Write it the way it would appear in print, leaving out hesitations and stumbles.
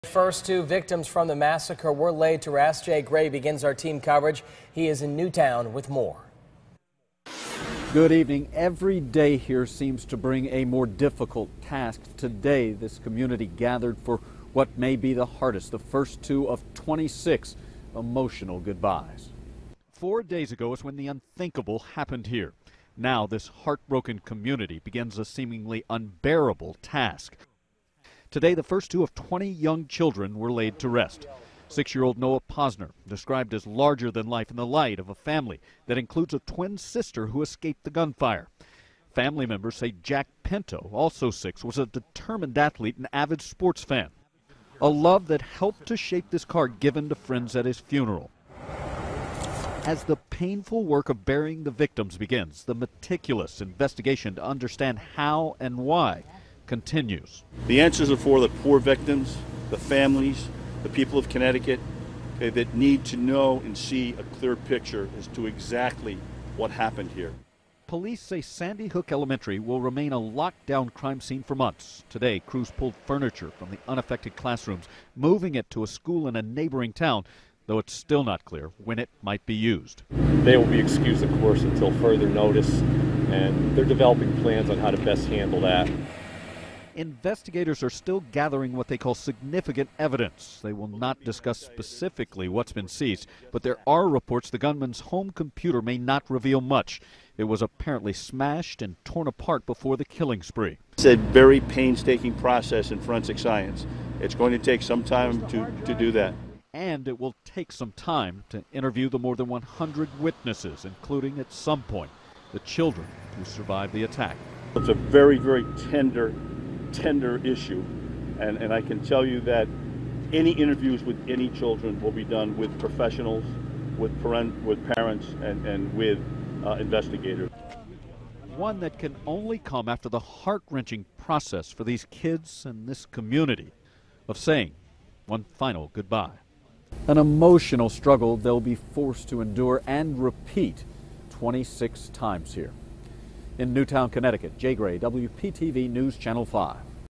First two victims from the massacre were laid to rest. Jay Gray begins our team coverage. He is in Newtown with more. Good evening. Every day here seems to bring a more difficult task. Today, this community gathered for what may be the hardest, the first two of 26 emotional goodbyes. 4 days ago is when the unthinkable happened here. Now this heartbroken community begins a seemingly unbearable task. Today, the first two of 20 young children were laid to rest. 6-year-old Noah Posner, described as larger than life in the light of a family that includes a twin sister who escaped the gunfire. Family members say Jack Pinto, also 6, was a determined athlete and avid sports fan. A love that helped to shape this card given to friends at his funeral. As the painful work of burying the victims begins, the meticulous investigation to understand how and why continues. The answers are for the poor victims, the families, the people of Connecticut that need to know and see a clear picture as to exactly what happened here. Police say Sandy Hook Elementary will remain a lockdown crime scene for months. Today, crews pulled furniture from the unaffected classrooms, moving it to a school in a neighboring town, though it's still not clear when it might be used. They will be excused, of course, until further notice, and they're developing plans on how to best handle that. Investigators are still gathering what they call significant evidence. They will not discuss specifically what's been seized, but there are reports the gunman's home computer may not reveal much. It was apparently smashed and torn apart before the killing spree. It's a very painstaking process in forensic science. It's going to take some time to do that. And it will take some time to interview the more than 100 witnesses, including at some point the children who survived the attack. It's a very, very tender issue, and I can tell you that any interviews with any children will be done with professionals, with parents, and with investigators. One that can only come after the heart-wrenching process for these kids and this community of saying one final goodbye. An emotional struggle they'll be forced to endure and repeat 26 times here. In Newtown, Connecticut, Jay Gray, WPTV News Channel 5.